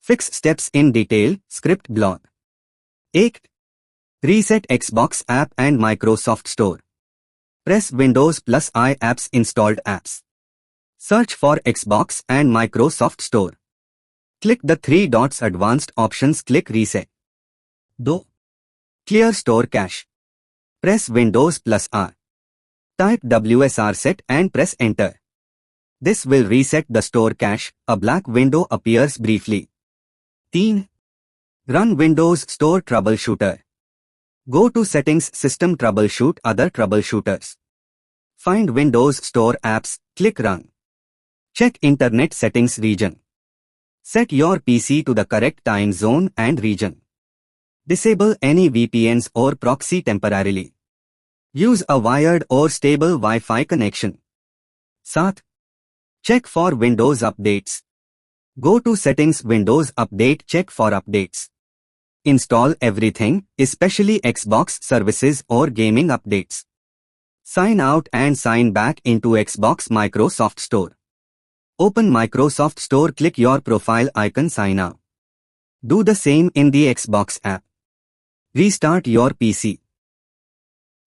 Fix steps in detail, script blog. 8. Reset Xbox app and Microsoft Store. Press Windows plus I apps installed apps. Search for Xbox and Microsoft Store. Click the 3 dots advanced options, click Reset. 2. Clear Store Cache. Press Windows plus R. Type WSRset and press Enter. This will reset the store cache. A black window appears briefly. 3. Run Windows Store Troubleshooter. Go to Settings, System Troubleshoot other troubleshooters. Find Windows Store apps, click Run. Check Internet Settings region. Set your PC to the correct time zone and region. Disable any VPNs or proxy temporarily. Use a wired or stable Wi-Fi connection. 7. Check for Windows updates. Go to Settings, Windows Update, check for updates. Install everything, especially Xbox services or gaming updates. Sign out and sign back into Xbox Microsoft Store. Open Microsoft Store, click your profile icon, sign out. Do the same in the Xbox app. Restart your PC.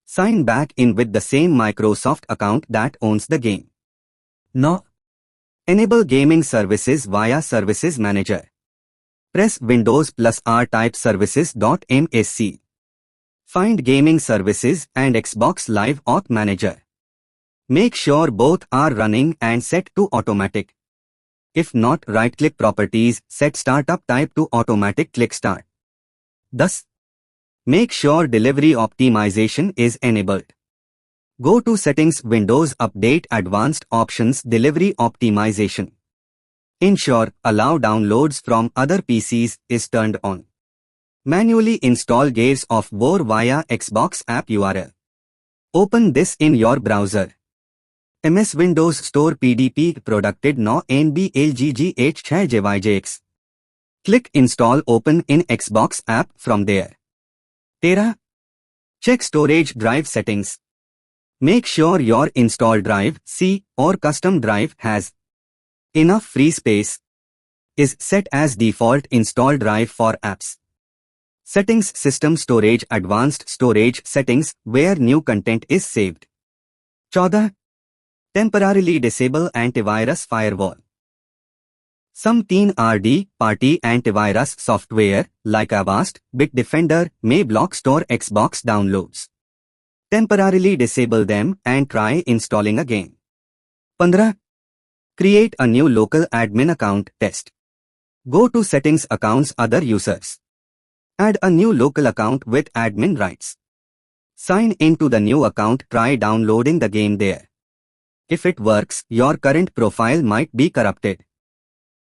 Sign back in with the same Microsoft account that owns the game. Now, enable gaming services via Services Manager. Press Windows plus R, type services.msc. Find Gaming Services and Xbox Live Auth Manager. Make sure both are running and set to automatic. If not, right-click Properties, set Startup type to Automatic, click Start. Thus, make sure Delivery Optimization is enabled. Go to Settings, Windows Update, Advanced Options, Delivery Optimization. Ensure Allow Downloads from other PCs is turned on. Manually install Gears of War via Xbox app URL. Open this in your browser. MS Windows Store PDP Producted No NBLGGH6JYJX. Click Install, open in Xbox app from there. 13. Check Storage Drive Settings. Make sure your installed drive, C, or custom drive has enough free space. Is set as default install drive for apps. Settings, System Storage, Advanced Storage Settings, where new content is saved. 14. Temporarily disable antivirus firewall. Some third-party antivirus software, like Avast, Bitdefender, may block store Xbox downloads. Temporarily disable them and try installing again. 15. Create a new local admin account, test. Go to Settings, Accounts, Other Users. Add a new local account with admin rights. Sign into the new account, try downloading the game there. If it works, your current profile might be corrupted.